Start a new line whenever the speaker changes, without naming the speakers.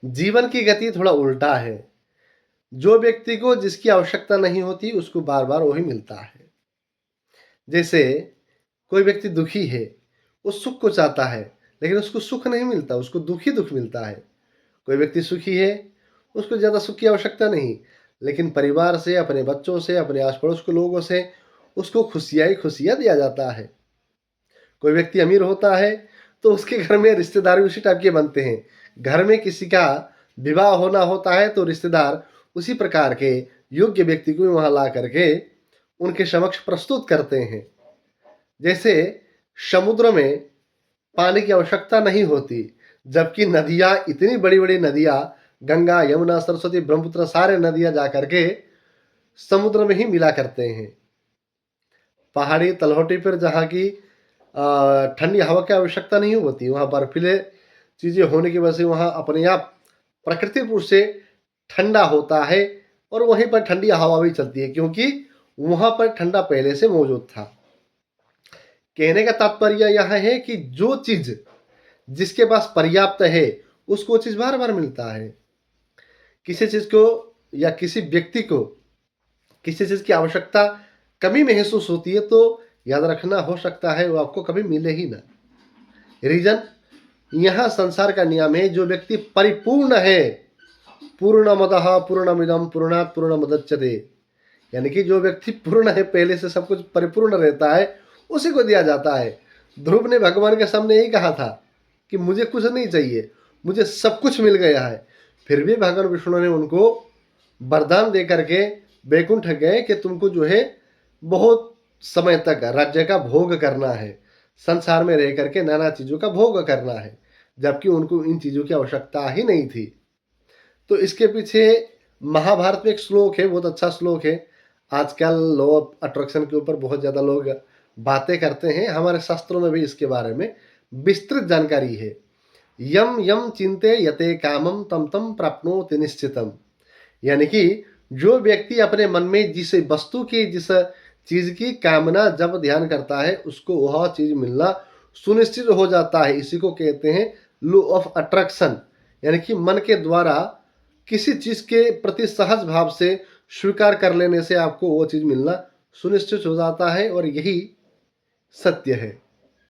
जीवन की गति थोड़ा उल्टा है। जो व्यक्ति को जिसकी आवश्यकता नहीं होती उसको बार-बार वही मिलता है। जैसे कोई व्यक्ति दुखी है, वो सुख को चाहता है, लेकिन उसको सुख नहीं मिलता, उसको दुःख ही दुःख मिलता है। कोई व्यक्ति सुखी है, उसको ज़्यादा सुख की आवश्यकता नहीं, लेकिन परिवार से, अपने बच्चों से, अपने आस-पड़ोस के लोगों से उसको खुशियाँ ही खुशियाँ दिया जाता है। कोई व्यक्ति अमीर होता है, तो उसके घर में रिश्तेदार भी उसी टाइप के बनते हैं। घर में किसी का विवाह होना होता है, तो रिश्तेदार उसी प्रकार के योग्य व्यक्ति को वहाँ ला करके उनके समक्ष प्रस्तुत करते हैं। जैसे समुद्र में पानी की आवश्यकता नहीं होती, जबकि नदियाँ इतनी बड़ी-बड़ी नदियाँ गंगा, यमुना, सरस्वती, ब्रह्मपुत्र सारे नदियाँ जा करके समुद्र में ही मिला करते हैं। पहाड़ी तलहटी पर जहाँ की ठंडी हवा की आवश्यकता नहीं होती, वहाँ बर्फीले चीज़ें होने की वजह से वहाँ अपने आप प्राकृतिक रूप से ठंडा होता है और वहीं पर ठंडी हवा भी चलती है, क्योंकि वहाँ पर ठंडा पहले से मौजूद था। कहने का तात्पर्य यह है कि जो चीज़ जिसके पास पर्याप्त है, उसको चीज़ बार-बार मिलता है। किसी चीज़ को या किसी व्यक्ति को किसी चीज़ की आवश्यकता कमी महसूस होती है, तो याद रखना हो सकता है वो आपको कभी मिले ही ना। रीज़न, यहाँ संसार का नियम है, जो व्यक्ति परिपूर्ण है, पूर्णमदः पूर्णमिदं पूर्णात् पूर्णमुदच्यते, यानी कि जो व्यक्ति पूर्ण है, पहले से सब कुछ परिपूर्ण रहता है, उसी को दिया जाता है। ध्रुव ने भगवान के सामने यही कहा था कि मुझे कुछ नहीं चाहिए, मुझे सब कुछ मिल गया है। फिर भी भगवान विष्णु ने उनको वरदान दे करके वैकुंठ गए कि तुमको जो है बहुत समय तक राज्य का भोग करना है, संसार में रह करके नाना चीज़ों का भोग करना है, जबकि उनको इन चीज़ों की आवश्यकता ही नहीं थी। तो इसके पीछे महाभारत में एक श्लोक है, बहुत अच्छा श्लोक है। आजकल लॉ ऑफ अट्रैक्शन के ऊपर बहुत ज़्यादा लोग बातें करते हैं, हमारे शास्त्रों में भी इसके बारे में विस्तृत जानकारी है। यम यम चिंते यते कामम तम तम प्राप्नोति निश्चितम, यानी कि जो व्यक्ति अपने मन में जिस वस्तु की, जिस चीज़ की कामना जब ध्यान करता है, उसको वह चीज़ मिलना सुनिश्चित हो जाता है। इसी को कहते हैं लॉ ऑफ अट्रैक्शन, यानी कि मन के द्वारा किसी चीज़ के प्रति सहज भाव से स्वीकार कर लेने से आपको वो चीज़ मिलना सुनिश्चित हो जाता है, और यही सत्य है।